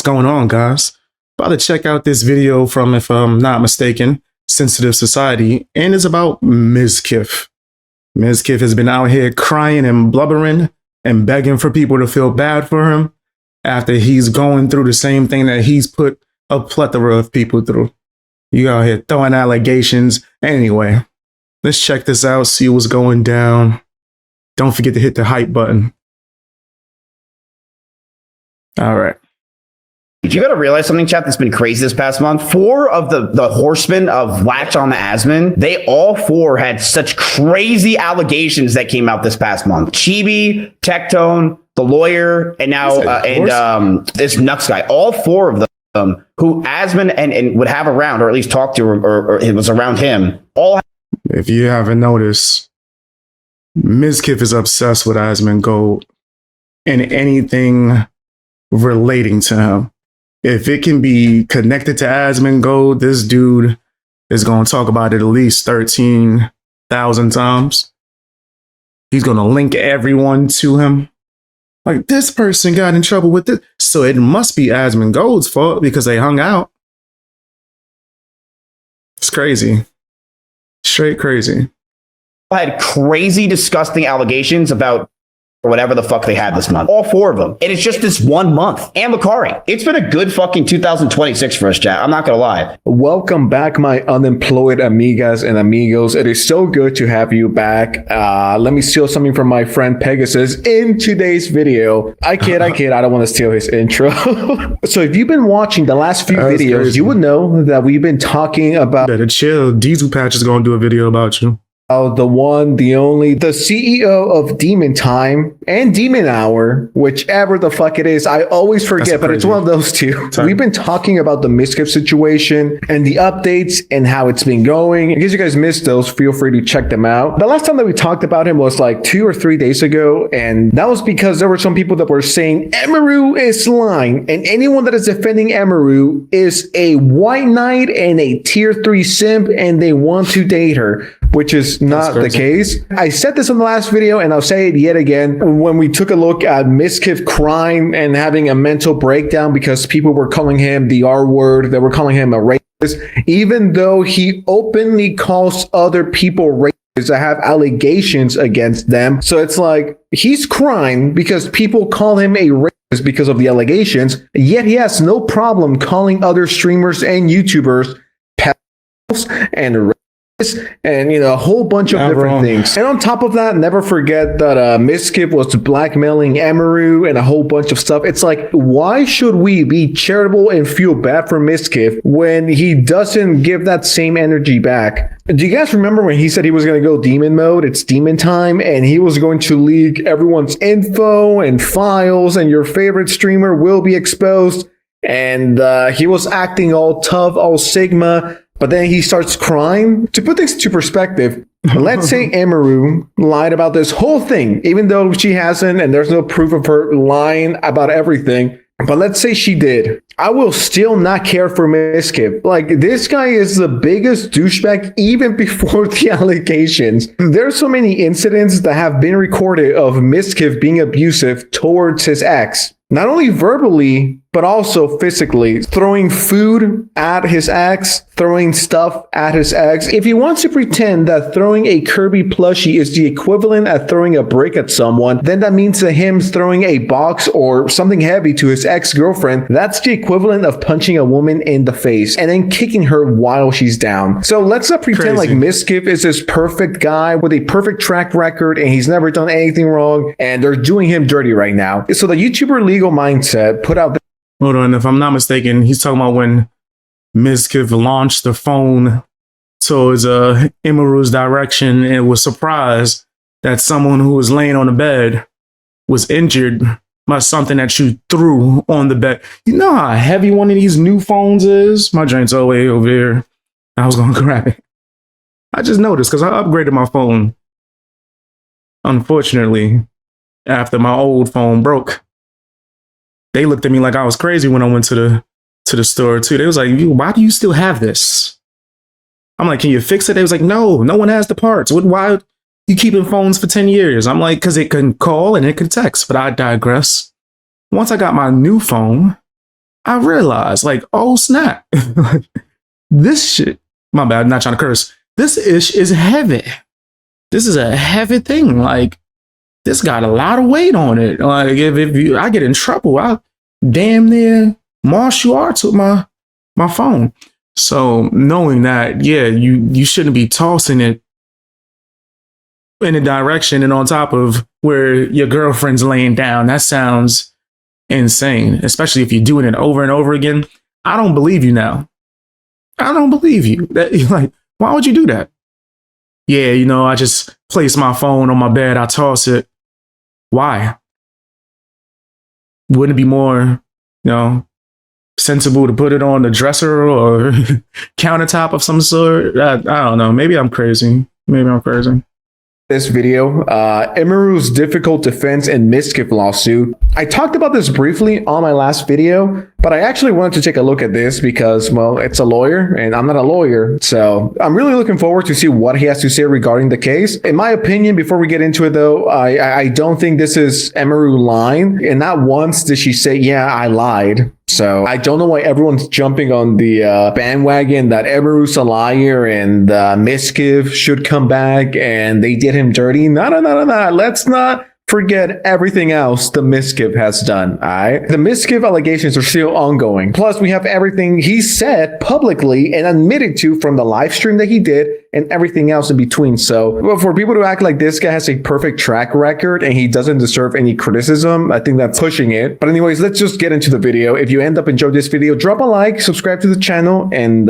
What's going on, guys? About to check out this video from, if I'm not mistaken, Sensitive Society, and it's about Mizkif. Mizkif has been out here crying and blubbering and begging for people to feel bad for him after he's going through the same thing that he's put a plethora of people through. You out here throwing allegations. Anyway, let's check this out, see what's going down. Don't forget to hit the hype button. All right. You got to realize something, chat, that's been crazy this past month. 4 of the horsemen of Latch on the Asman, they all 4 had such crazy allegations that came out this past month. Chibi, Tectone, the lawyer, and now this Nux guy. All 4 of them who Asman and would have around, or at least talk to, or it was around him. All. If you haven't noticed, Mizkif is obsessed with Asman Gold and anything relating to him. If it can be connected to Asman Gold, this dude is going to talk about it at least 13,000 times. He's going to link everyone to him. Like, this person got in trouble with this, so it must be Asman Gold's fault because they hung out. It's crazy. Straight crazy. Had crazy, disgusting allegations about or whatever the fuck they had this month. All 4 of them. And it's just this 1 month. And Macari. It's been a good fucking 2026 for us, chat. I'm not going to lie. Welcome back, my unemployed amigas and amigos. It is so good to have you back. Let me steal something from my friend Pegasus in today's video. I kid. I don't want to steal his intro. So if you've been watching the last few videos, crazy. You would know that we've been talking about... Better chill. Diesel Patch is going to do a video about you. The one, the only, the CEO of Demon Time and Demon Hour, whichever the fuck it is. I always forget, but it's one of those two. We've been talking about the Mizkif situation and the updates and how it's been going. In case you guys missed those, feel free to check them out. The last time that we talked about him was like 2 or 3 days ago, and that was because there were some people that were saying Emiru is lying, and anyone that is defending Emiru is a white knight and a tier 3 simp, and they want to date her, which is not the case. I said this in the last video, and I'll say it yet again. When we took a look at Mizkif crying and having a mental breakdown because people were calling him the R word, they were calling him a racist, even though he openly calls other people racist, I have allegations against them. So it's like he's crying because people call him a racist because of the allegations, yet he has no problem calling other streamers and YouTubers pedophiles and and a whole bunch of different things. And on top of that, never forget that Mizkif was blackmailing Emiru and a whole bunch of stuff. It's like, why should we be charitable and feel bad for Mizkif when he doesn't give that same energy back? Do you guys remember when he said he was going to go demon mode? It's demon time, and he was going to leak everyone's info and files, and your favorite streamer will be exposed. And he was acting all tough, all Sigma. But then he starts crying. To put things into perspective, let's say Emiru lied about this whole thing, even though she hasn't, and there's no proof of her lying about everything. But let's say she did. I will still not care for Mizkif. Like, this guy is the biggest douchebag even before the allegations. There's so many incidents that have been recorded of Mizkif being abusive towards his ex. Not only verbally, but also physically, throwing food at his ex, throwing stuff at his ex. If he wants to pretend that throwing a Kirby plushie is the equivalent of throwing a brick at someone, then that means that him throwing a box or something heavy to his ex-girlfriend, that's the equivalent of punching a woman in the face and then kicking her while she's down. So let's not pretend like Mizkif is this perfect guy with a perfect track record and he's never done anything wrong and they're doing him dirty right now. So the YouTuber Legal Mindset put out... Hold on, if I'm not mistaken, he's talking about when Mizkif launched the phone towards Emiru's direction and was surprised that someone who was laying on the bed was injured by something that you threw on the bed. You know how heavy one of these new phones is? My joint's all the way over here. I was going to grab it. I just noticed because I upgraded my phone. Unfortunately, after my old phone broke. They looked at me like I was crazy when I went to the store too. They was like, why do you still have this? I'm like, can you fix it? They was like, no one has the parts. Why you keeping phones for 10 years? I'm like, because it can call and it can text, but I digress. Once I got my new phone, I realized, like, oh snap, this shit. My bad, not trying to curse. This ish is heavy. This is a heavy thing. Like, this got a lot of weight on it. Like, if I get in trouble, I damn near martial arts with my phone. So knowing that, yeah, you shouldn't be tossing it in a direction and on top of where your girlfriend's laying down. That sounds insane, especially if you're doing it over and over again. I don't believe you now. I don't believe you. That, like, why would you do that? Yeah, I just place my phone on my bed, I toss it. Why? Wouldn't it be more, sensible to put it on the dresser or countertop of some sort? I don't know. Maybe I'm crazy. This video, Emiru's difficult defense and Mizkif lawsuit. I talked about this briefly on my last video, but I actually wanted to take a look at this because, well, it's a lawyer and I'm not a lawyer. So I'm really looking forward to see what he has to say regarding the case. In my opinion, before we get into it though, I don't think this is Emiru lying. And not once did she say, yeah, I lied. So I don't know why everyone's jumping on the bandwagon that Emiru's a liar and Mizkif should come back and they did him dirty. No. Let's not forget everything else the Mizkif has done. All right. The Mizkif allegations are still ongoing. Plus, we have everything he said publicly and admitted to from the live stream that he did and everything else in between. So for people to act like this guy has a perfect track record and he doesn't deserve any criticism, I think that's pushing it. But anyways, let's just get into the video. If you end up enjoying this video, drop a like, subscribe to the channel, and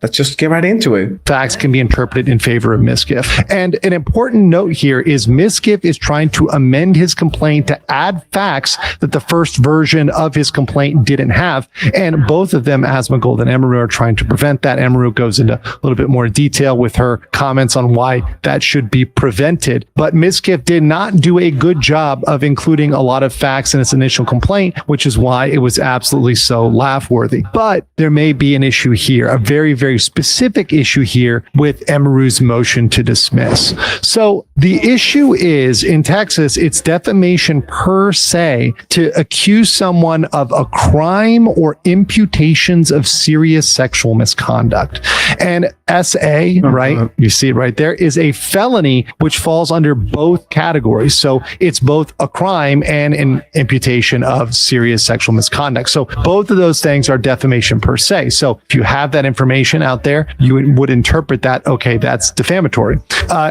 let's just get right into it. Facts can be interpreted in favor of Mizkif. And an important note here is Mizkif is trying to amend his complaint to add facts that the first version of his complaint didn't have. And both of them, Asmongold and Emiru, are trying to prevent that. Emiru goes into a little bit more detail with her comments on why that should be prevented. But Mizkif did not do a good job of including a lot of facts in its initial complaint, which is why it was absolutely so laugh-worthy. But there may be an issue here, a very, very specific issue here with Emiru's motion to dismiss. So the issue is, in Texas, it's defamation per se to accuse someone of a crime or imputations of serious sexual misconduct. And SA, right? You see it right there, is a felony which falls under both categories. So it's both a crime and an imputation of serious sexual misconduct. So both of those things are defamation per se. So if you have that information out there, you would interpret that, okay, that's defamatory.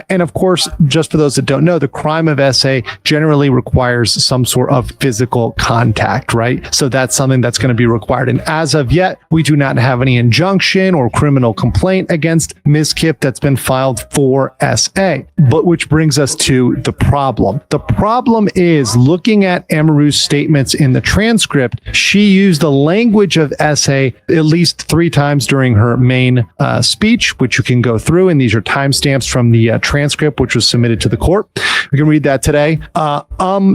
And of course, just for those that don't know, the crime of SA generally requires some sort of physical contact, right? So that's something that's going to be required. And as of yet, we do not have any injunction or criminal complaint against Mizkif that's been filed for SA. But which brings us to the problem. The problem is, looking at Emiru's statements in the transcript, she used the language of SA at least 3 times during her main speech, which you can go through. And these are timestamps from the transcript, which was submitted to the court. We can read that today.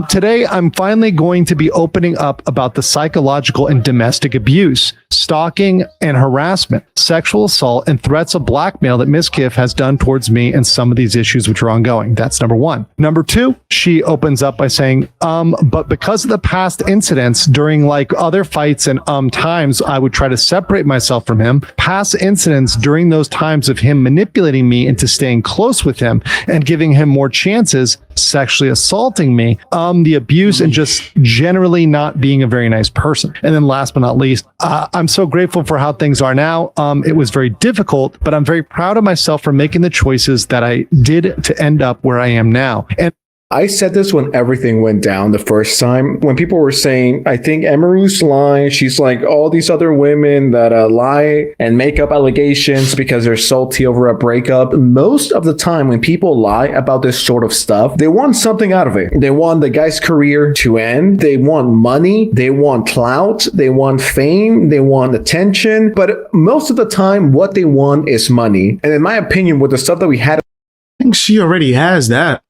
Today, I'm finally going to be opening up about the psychological and domestic abuse, stalking and harassment, sexual assault, and threats of blackmail that Mizkif has done towards me and some of these issues which are ongoing. That's number 1. Number 2, she opens up by saying, but because of the past incidents during like other fights and times I would try to separate myself from him, past incidents during those times of him manipulating me into staying close with him and giving him more chances, sexually assaulting me, the abuse, and just generally not being a very nice person. And then last but not least, I'm so grateful for how things are now. It was very difficult, but I'm very proud of myself for making the choices that I did to end up where I am now. And I said this when everything went down the first time, when people were saying, I think Emiru's lying. She's like all these other women that lie and make up allegations because they're salty over a breakup. Most of the time when people lie about this sort of stuff, they want something out of it. They want the guy's career to end. They want money. They want clout. They want fame. They want attention. But most of the time, what they want is money. And in my opinion, with the stuff that we had, I think she already has that.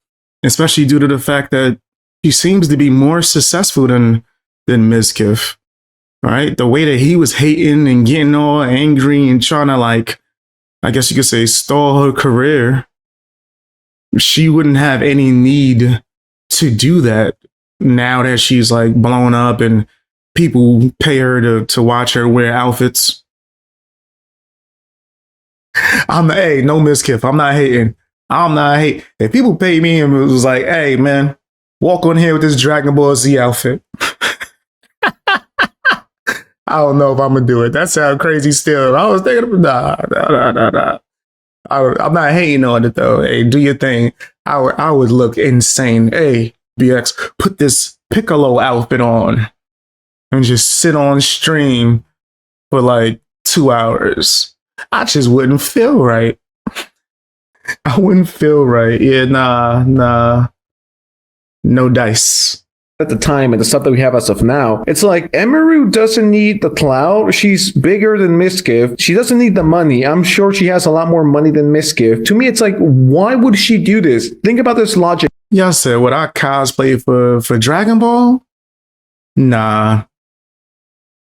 Especially due to the fact that she seems to be more successful than Mizkif, right? The way that he was hating and getting all angry and trying to, like, I guess you could say, stall her career. She wouldn't have any need to do that now that she's like blown up and people pay her to watch her wear outfits. Hey, no Mizkif. I'm not hating. I'm not hating. If people pay me and was like, hey, man, walk on here with this Dragon Ball Z outfit. I don't know if I'm going to do it. That sounds crazy still. I was thinking, nah. I'm not hating on it, though. Hey, do your thing. I would look insane. Hey, BX, put this Piccolo outfit on and just sit on stream for like 2 hours. I just wouldn't feel right. I wouldn't feel right. Yeah, nah. No dice. At the time and the stuff that we have as of now, it's like Emiru doesn't need the clout. She's bigger than Mizkif. She doesn't need the money. I'm sure she has a lot more money than Mizkif. To me, it's like, why would she do this? Think about this logic. Y'all said, would I cosplay for Dragon Ball? Nah.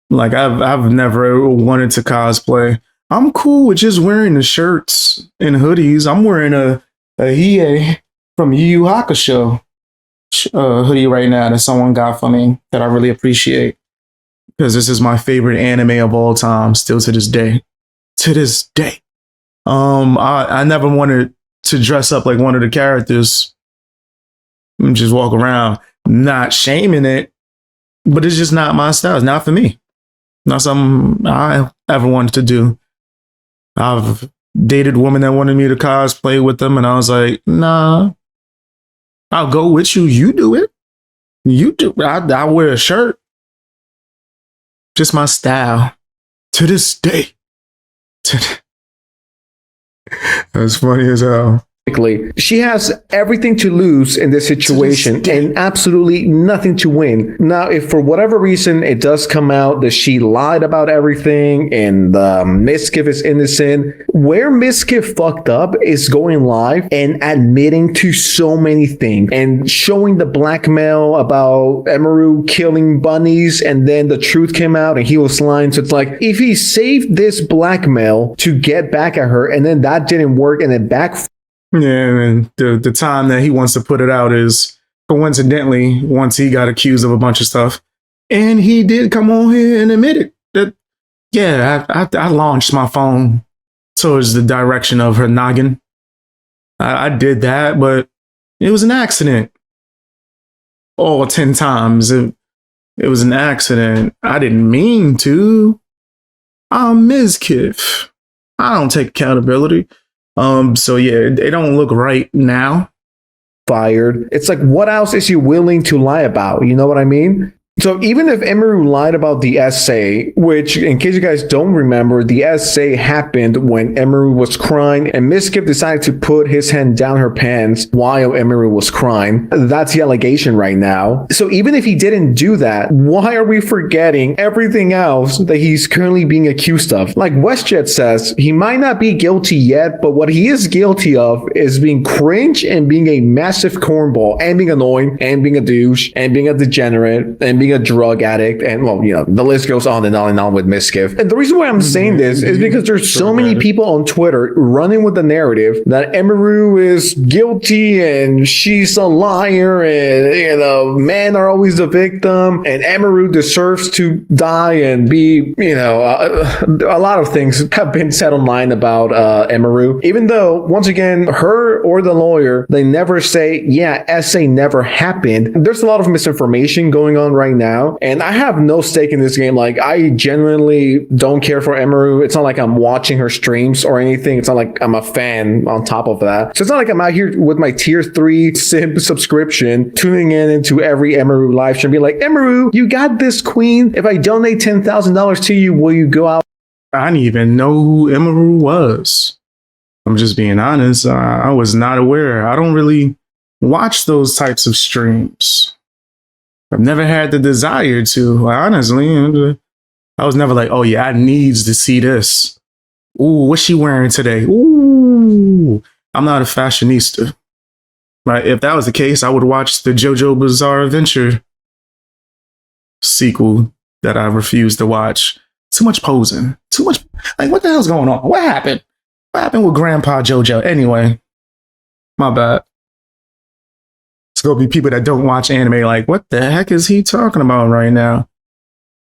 Like I've never wanted to cosplay. I'm cool with just wearing the shirts and hoodies. I'm wearing a Hiei from Yu Yu Hakusho hoodie right now that someone got for me that I really appreciate, because this is my favorite anime of all time, still to this day. To this day. I never wanted to dress up like one of the characters and just walk around, not shaming it, but it's just not my style. It's not for me. Not something I ever wanted to do. I've dated women that wanted me to cosplay with them, and I was like, nah, I'll go with you. You do it. You do. I wear a shirt. Just my style. To this day. That's funny as hell. She has everything to lose in this situation and absolutely nothing to win. Now, if for whatever reason it does come out that she lied about everything and Mizkif is innocent, where Mizkif fucked up is going live and admitting to so many things and showing the blackmail about Emiru killing bunnies, and then the truth came out and he was lying. So it's like, if he saved this blackmail to get back at her and then that didn't work and it backfired. Yeah, and the time that he wants to put it out is coincidentally once he got accused of a bunch of stuff, and he did come on here and admit it. That yeah, I launched my phone towards the direction of her noggin. I did that, but it was an accident. All 10 times it was an accident. I didn't mean to. I'm Mizkif. I don't take accountability. So yeah, it don't look right now. Fired. It's like, what else is he willing to lie about? You know what I mean? So even if Emiru lied about the essay, which in case you guys don't remember, the essay happened when Emiru was crying and Mizkif decided to put his hand down her pants while Emiru was crying. That's the allegation right now. So even if he didn't do that, why are we forgetting everything else that he's currently being accused of? Like WestJet says, he might not be guilty yet, but what he is guilty of is being cringe and being a massive cornball and being annoying and being a douche and being a degenerate and being a drug addict, and well, you know, the list goes on and on with Mizkif. And the reason why I'm saying this is because there's so many people on Twitter running with the narrative that Emiru is guilty and she's a liar, and you know, men are always the victim, and Emiru deserves to die and be, you know, a lot of things have been said online about Emiru. Even though, once again, her or the lawyer, they never say, yeah, essay never happened. There's a lot of misinformation going on right now, and I have no stake in this game. Like, I genuinely don't care for Emiru. It's not like I'm watching her streams or anything. It's not like I'm a fan on top of that. So it's not like I'm out here with my tier 3 simp subscription, tuning in into every Emiru live stream, be like, Emiru, you got this, queen. If I donate $10,000 to you, will you go out? I didn't even know who Emiru was. I'm just being honest. I was not aware. I don't really watch those types of streams. I've never had the desire to, honestly. I was never like, oh yeah, I needs to see this. Ooh, what's she wearing today? Ooh, I'm not a fashionista. Right? If that was the case, I would watch the JoJo Bizarre Adventure sequel that I refused to watch. Too much posing. Too much. Like, what the hell's going on? What happened? What happened with Grandpa JoJo? Anyway, my bad. It's gonna be people that don't watch anime like, what the heck is he talking about right now?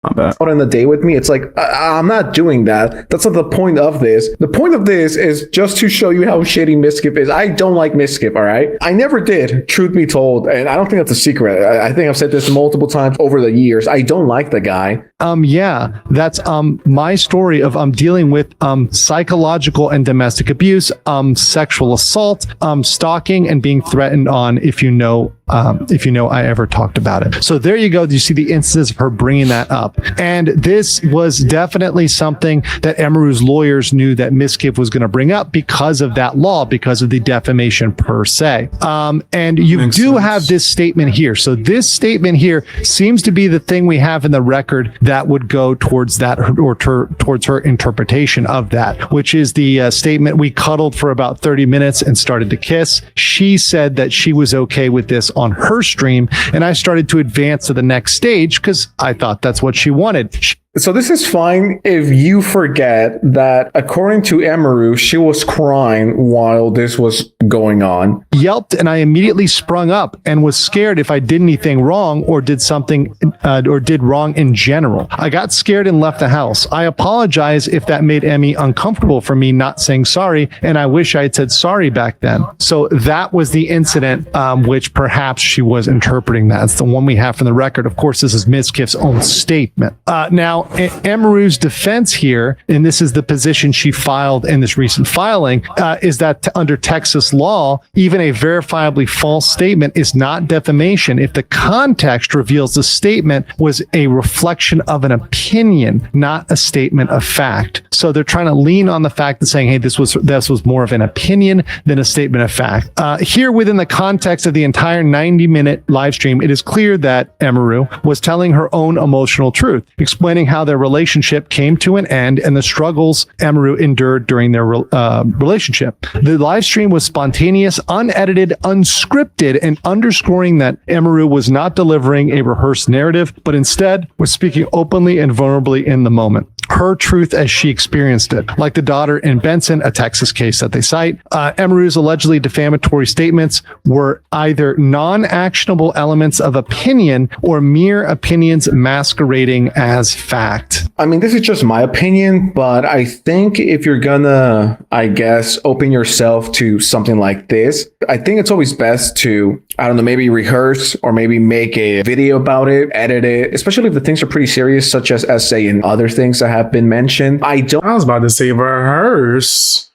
My bad. out on a date with me. It's like, I'm not doing that. That's not the point of this. The point of this is just to show you how shitty Mizkif is. I don't like Mizkif, all right? I never did, truth be told. And I don't think that's a secret. I think I've said this multiple times over the years. I don't like the guy. Yeah, that's my story of dealing with psychological and domestic abuse, sexual assault, stalking, and being threatened on if you know I ever talked about it. So there you go. You see the instances of her bringing that up. And this was definitely something that Emiru's lawyers knew that Mizkif was going to bring up because of that law, because of the defamation per se. And you do have this statement here. So this statement here seems to be the thing we have in the record that would go towards that or towards her interpretation of that, which is the statement, "We cuddled for about 30 minutes and started to kiss." She said that she was okay with this on her stream, and I started to advance to the next stage because I thought that's what she wanted. So this is fine if you forget that according to Emiru, she was crying while this was going on. Yelped, and I immediately sprung up and was scared if I did anything wrong or did something or did wrong in general. I got scared and left the house. I apologize if that made Emmy uncomfortable for me not saying sorry, and I wish I had said sorry back then. So that was the incident which perhaps she was interpreting that. It's the one we have from the record. Of course, this is Mizkif's own statement. Now, Emiru's defense here, and this is the position she filed in this recent filing, is that under Texas law, even a verifiably false statement is not defamation if the context reveals the statement was a reflection of an opinion, not a statement of fact. So they're trying to lean on the fact that saying, hey, this was more of an opinion than a statement of fact. Here, within the context of the entire 90-minute live stream, it is clear that Emiru was telling her own emotional truth, explaining how their relationship came to an end and the struggles Emiru endured during their relationship. The live stream was spontaneous, unedited, unscripted, and underscoring that Emiru was not delivering a rehearsed narrative, but instead was speaking openly and vulnerably in the moment. Her truth as she experienced it. Like the daughter in Benson, a Texas case that they cite, Emiru's allegedly defamatory statements were either non-actionable elements of opinion or mere opinions masquerading as fact. I mean, this is just my opinion, but I think if you're gonna, I guess, open yourself to something like this, I think it's always best to, I don't know, maybe rehearse or maybe make a video about it, edit it, especially if the things are pretty serious, such as essay and other things that have been mentioned. I was about to say rehearse.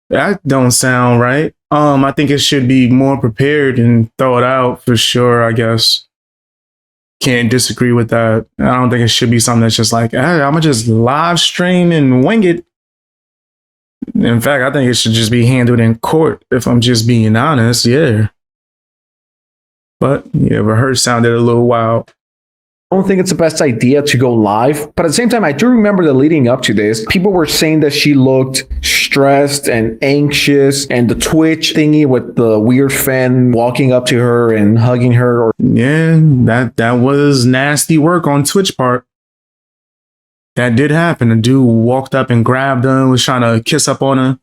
That don't sound right. I think it should be more prepared and thought out for sure, I guess. Can't disagree with that. I don't think it should be something that's just like, hey, I'm gonna just live stream and wing it. In fact, I think it should just be handled in court, if I'm just being honest. Yeah. But yeah, rehearse sounded a little wild. I don't think it's the best idea to go live, but at the same time, I do remember that leading up to this, people were saying that she looked stressed and anxious, and the Twitch thingy with the weird fan walking up to her and hugging her. Yeah, that was nasty work on Twitch part. That did happen. A dude walked up and grabbed her, was trying to kiss up on her.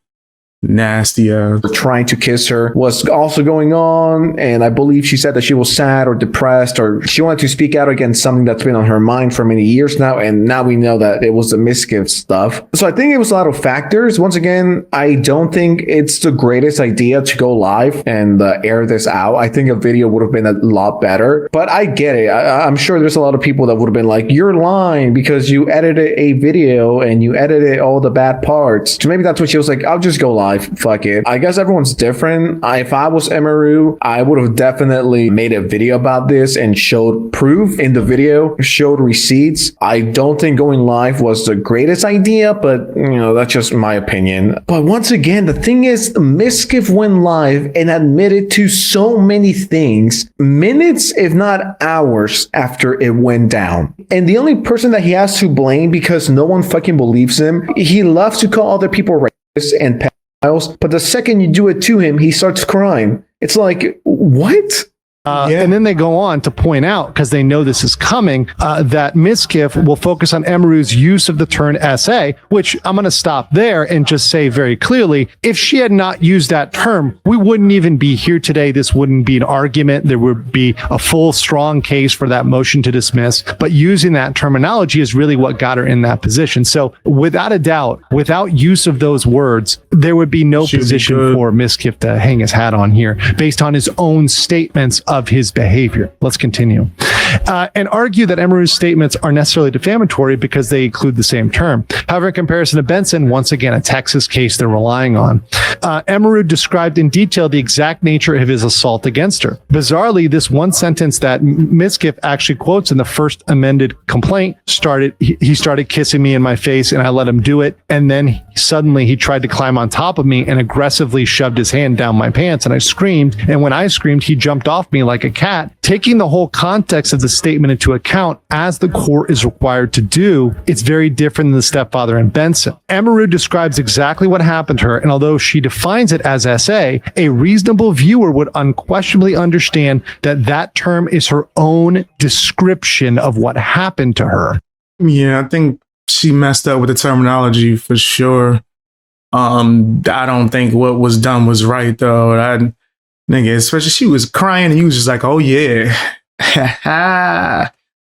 Nasty. Trying to kiss her was also going on, and I believe she said that she was sad or depressed, or she wanted to speak out against something that's been on her mind for many years now, and now we know that it was the Mizkif stuff. So I think it was a lot of factors. Once again, I don't think it's the greatest idea to go live and air this out. I think a video would have been a lot better, but I get it. I'm sure there's a lot of people that would have been like, you're lying because you edited a video and you edited all the bad parts. So maybe that's what she was like, I'll just go live. Fuck it. I guess everyone's different. If I was Emiru, I would have definitely made a video about this and showed proof in the video, showed receipts. I don't think going live was the greatest idea, but that's just my opinion. But once again, the thing is, Mizkif went live and admitted to so many things minutes, if not hours after it went down. And the only person that he has to blame because no one fucking believes him, he loves to call other people racist and pedophiles, but the second you do it to him, he starts crying. It's like, what? And then they go on to point out, because they know this is coming, that Mizkif will focus on Emiru's use of the term SA, which I'm going to stop there and just say very clearly, if she had not used that term, we wouldn't even be here today. This wouldn't be an argument. There would be a full, strong case for that motion to dismiss. But using that terminology is really what got her in that position. So without a doubt, without use of those words, there would be no position for Mizkif to hang his hat on here based on his own statements of his behavior. Let's continue. And argue that Emiru's statements are necessarily defamatory because they include the same term. However, in comparison to Benson, once again, a Texas case they're relying on, Emiru described in detail the exact nature of his assault against her. Bizarrely, this one sentence that Mizkif actually quotes in the first amended complaint he started kissing me in my face and I let him do it. And then suddenly he tried to climb on top of me and aggressively shoved his hand down my pants and I screamed. And when I screamed, he jumped off me like a cat. Taking the whole context of the statement into account, as the court is required to do, it's very different than the stepfather and Benson. Emiru describes exactly what happened to her, and although she defines it as SA, a reasonable viewer would unquestionably understand that that term is her own description of what happened to her. Yeah, I think she messed up with the terminology for sure. I don't think what was done was right though. Nigga, especially she was crying and you was just like, oh yeah.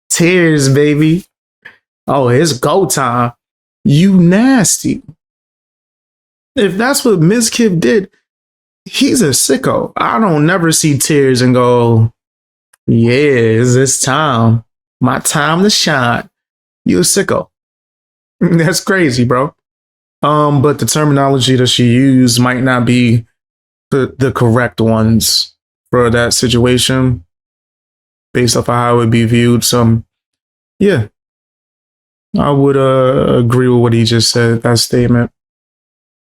Tears, baby. Oh, it's go time. You nasty. If that's what Mizkif did, he's a sicko. I don't never see tears and go, yeah, it's this time. My time to shine. You a sicko. That's crazy, bro. But the terminology that she used might not be the correct ones for that situation based off of how it would be viewed. So yeah, I would agree with what he just said, that statement.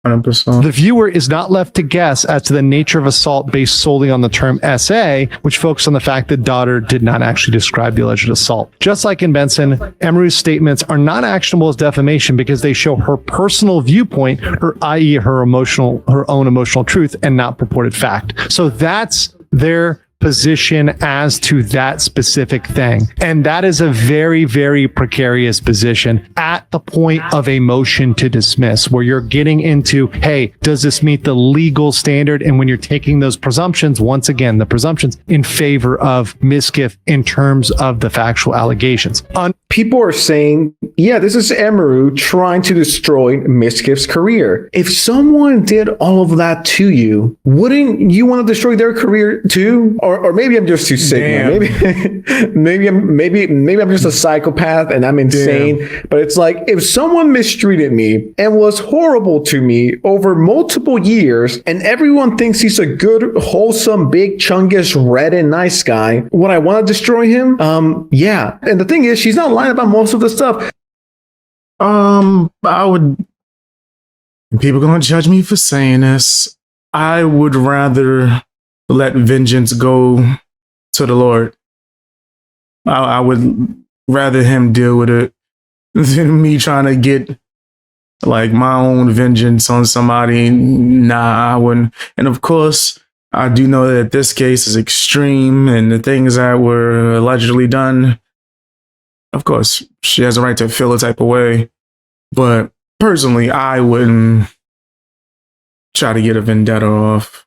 100%. The viewer is not left to guess as to the nature of assault based solely on the term SA, which focused on the fact that daughter did not actually describe the alleged assault. Just like in Benson, Emiru's statements are not actionable as defamation because they show her personal viewpoint, i.e. her own emotional truth, and not purported fact. So that's their position as to that specific thing. And that is a very, very precarious position at the point of a motion to dismiss, where you're getting into, hey, does this meet the legal standard? And when you're taking those presumptions, once again, the presumptions in favor of Mizkif in terms of the factual allegations. People are saying, yeah, this is Emiru trying to destroy Mizkif's career. If someone did all of that to you, wouldn't you want to destroy their career too? Or maybe I'm just too sick, man. Maybe I'm just a psychopath and I'm insane. Damn. But it's like, if someone mistreated me and was horrible to me over multiple years, and everyone thinks he's a good, wholesome, big, chungus, red and nice guy, would I want to destroy him? Yeah. And the thing is, she's not lying about most of the stuff. I would. People gonna judge me for saying this. I would rather let vengeance go to the Lord. I would rather him deal with it than me trying to get like my own vengeance on somebody. Nah, I wouldn't. And of course, I do know that this case is extreme and the things that were allegedly done, of course, she has a right to feel a type of way. But personally, I wouldn't try to get a vendetta off.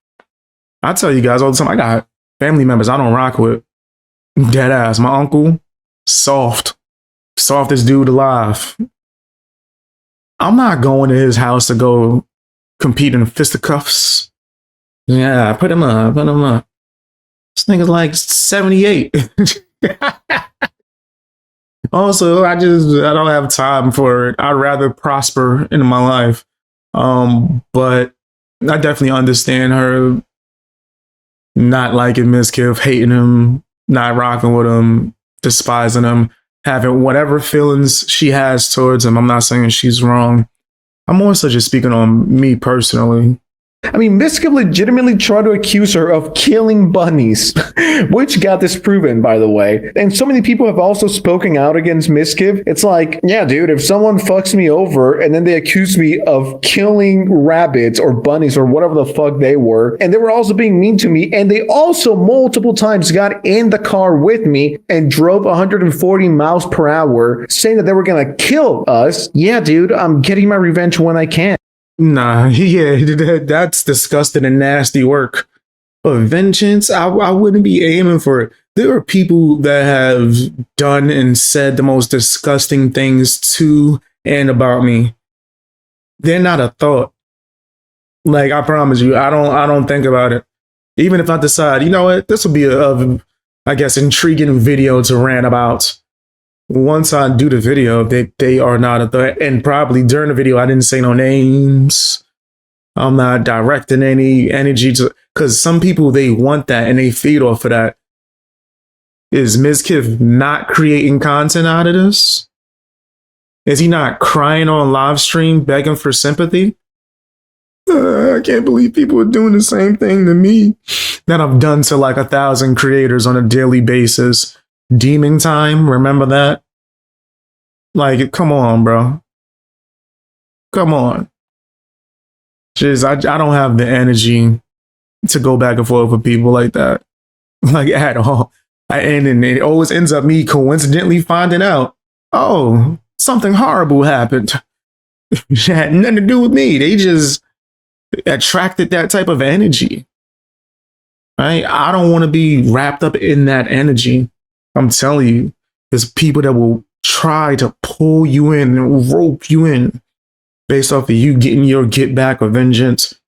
I tell you guys all the time, I got family members I don't rock with. Dead ass. My uncle, softest dude alive. I'm not going to his house to go compete in fisticuffs. Yeah, put him up. This nigga's like 78. Also, I don't have time for it. I'd rather prosper in my life. But I definitely understand her not liking Mizkif, hating him, not rocking with him, despising him, having whatever feelings she has towards him. I'm not saying she's wrong. I'm also just speaking on me personally. I mean, Mizkif legitimately tried to accuse her of killing bunnies, which got disproven, by the way. And so many people have also spoken out against Mizkif. It's like, yeah, dude, if someone fucks me over and then they accuse me of killing rabbits or bunnies or whatever the fuck they were, and they were also being mean to me, and they also multiple times got in the car with me and drove 140 miles per hour saying that they were going to kill us. Yeah, dude, I'm getting my revenge when I can. Nah, yeah, that's disgusting and nasty work. But vengeance, I wouldn't be aiming for it. There are people that have done and said the most disgusting things to and about me. They're not a thought. Like, I promise you, I don't think about it. Even if I decide, you know what, this will be I guess, intriguing video to rant about. Once I do the video, they are not a threat. And probably during the video, I didn't say no names. I'm not directing any energy to, because some people, they want that and they feed off of that. Is Mizkif not creating content out of this? Is he not crying on live stream, begging for sympathy? I can't believe people are doing the same thing to me that I've done to like 1,000 creators on a daily basis. Demon time, remember that? Like, come on, bro. Come on. Just, I don't have the energy to go back and forth with people like that. Like, at all. And it always ends up me coincidentally finding out, oh, something horrible happened. It had nothing to do with me. They just attracted that type of energy. Right? I don't want to be wrapped up in that energy. I'm telling you, there's people that will try to pull you in and rope you in based off of you getting your get back or vengeance.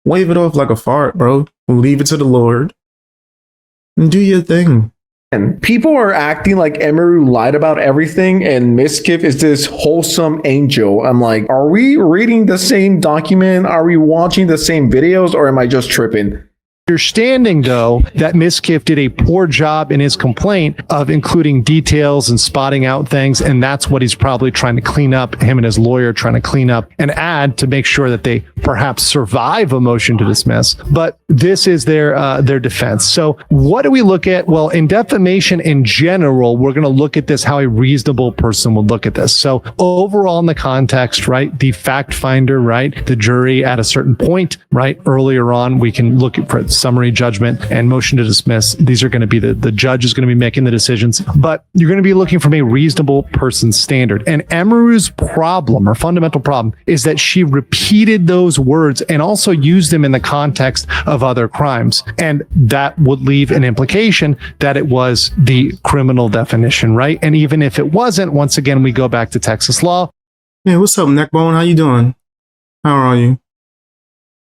Wave it off like a fart, bro. Leave it to the Lord and do your thing. And people are acting like Emiru lied about everything and Mizkif is this wholesome angel. I'm like, are we reading the same document? Are we watching the same videos, or am I just tripping? Understanding, though, that Mizkif did a poor job in his complaint of including details and spotting out things, and that's what he's probably trying to clean up, him and his lawyer trying to clean up and add to make sure that they perhaps survive a motion to dismiss. But this is their defense. So what do we look at? Well, in defamation in general, we're going to look at this how a reasonable person would look at this. So overall in the context, right, the fact finder, right, the jury at a certain point, right, earlier on, we can look at summary judgment and motion to dismiss. These are going to be the judge is going to be making the decisions, but you're going to be looking from a reasonable person standard. And Emiru's problem or fundamental problem is that she repeated those words and also used them in the context of other crimes. And that would leave an implication that it was the criminal definition, right? And even if it wasn't, once again, we go back to Texas law. Hey, what's up, Neckbone? How you doing? How are you?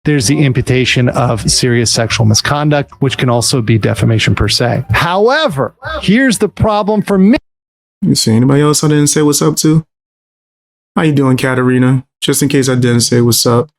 There's the imputation of serious sexual misconduct, which can also be defamation per se. However, here's the problem for me. You see anybody else I didn't say what's up to? How you doing, Katarina? Just in case I didn't say what's up.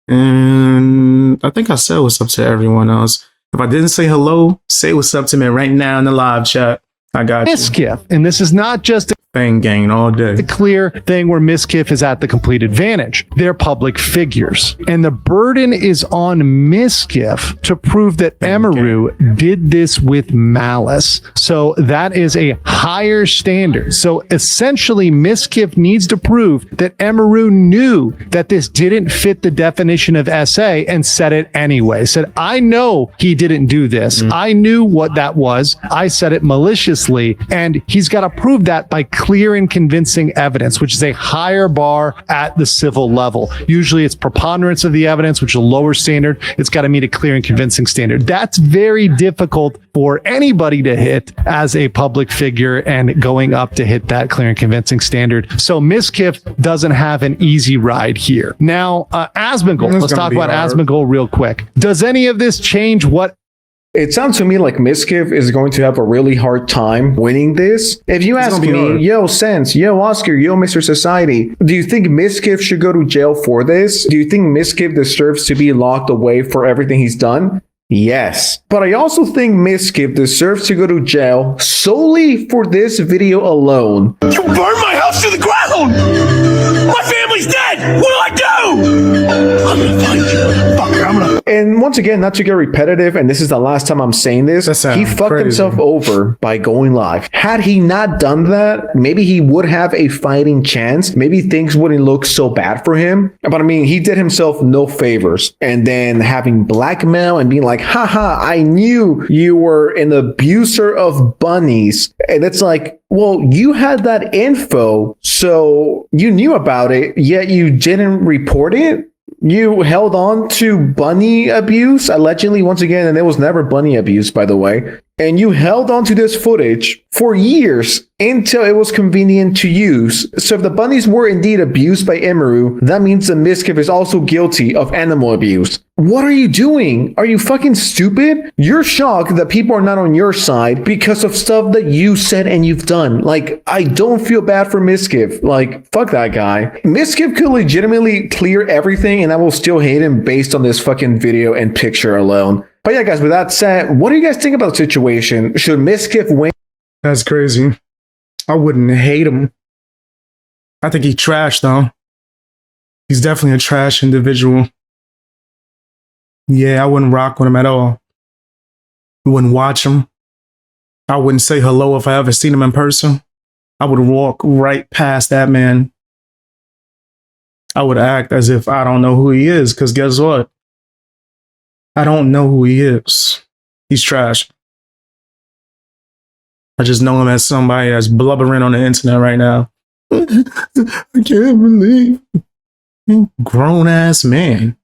And I think I said what's up to everyone else. If I didn't say hello, say what's up to me right now in the live chat. I got you. Mizkif, and this is not just thing gang all day. The clear thing where Mizkif is at the complete advantage. They're public figures. And the burden is on Mizkif to prove that Emiru did this with malice. So that is a higher standard. So essentially, Mizkif needs to prove that Emiru knew that this didn't fit the definition of SA and said it anyway. Said, I know he didn't do this. I knew what that was. I said it maliciously. And he's got to prove that by clear and convincing evidence, which is a higher bar at the civil level. Usually it's preponderance of the evidence, which is a lower standard. It's got to meet a clear and convincing standard. That's very difficult for anybody to hit as a public figure and going up to hit that clear and convincing standard. So Mizkif doesn't have an easy ride here. Now, Asmongold, let's talk about Asmongold real quick. Does any of this change what? It sounds to me like Mizkif is going to have a really hard time winning this. If you ask me, yo, Sense, yo, Oscar, yo, Mr. Society, do you think Mizkif should go to jail for this? Do you think Mizkif deserves to be locked away for everything he's done? Yes. But I also think Mizkif deserves to go to jail solely for this video alone. You burned my house to the ground! My family's dead! What do I do? I'm gonna find you. once again, not to get repetitive, and this is the last time I'm saying this, he fucked himself over by going live. Had he not done that, maybe he would have a fighting chance. Maybe things wouldn't look so bad for him. But I mean, he did himself no favors. And then having blackmail and being like, haha, I knew you were an abuser of bunnies. And it's like, well, you had that info, so you knew about it, yet you didn't report it? You held on to bunny abuse, allegedly, once again, and it was never bunny abuse, by the way. And you held on to this footage for years until it was convenient to use. So if the bunnies were indeed abused by Emiru, that means the Mizkif is also guilty of animal abuse. What are you doing? Are you fucking stupid? You're shocked that people are not on your side because of stuff that you said and you've done. Like, I don't feel bad for Mizkif. Like, fuck that guy. Mizkif could legitimately clear everything and I will still hate him based on this fucking video and picture alone. But yeah, guys, with that said, what do you guys think about the situation? Should Mizkif win? That's crazy. I wouldn't hate him. I think he trash, though. He's definitely a trash individual. Yeah, I wouldn't rock with him at all. I wouldn't watch him. I wouldn't say hello if I ever seen him in person. I would walk right past that man. I would act as if I don't know who he is, because guess what? I don't know who he is. He's trash. I just know him as somebody that's blubbering on the internet right now. I can't believe grown ass man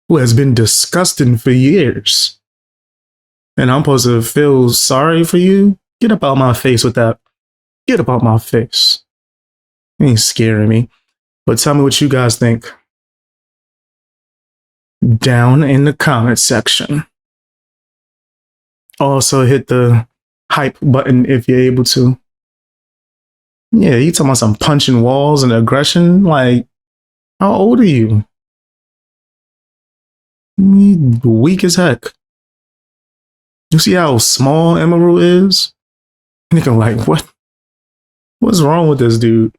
who has been disgusting for years. And I'm supposed to feel sorry for you? Get up out my face with that. Get up out my face. You ain't scaring me. But tell me what you guys think down in the comment section. Also hit the hype button if you're able to. Yeah, you talking about some punching walls and aggression? Like, how old are you? Weak as heck. You see how small Emiru is? Nigga, like, what? What's wrong with this dude?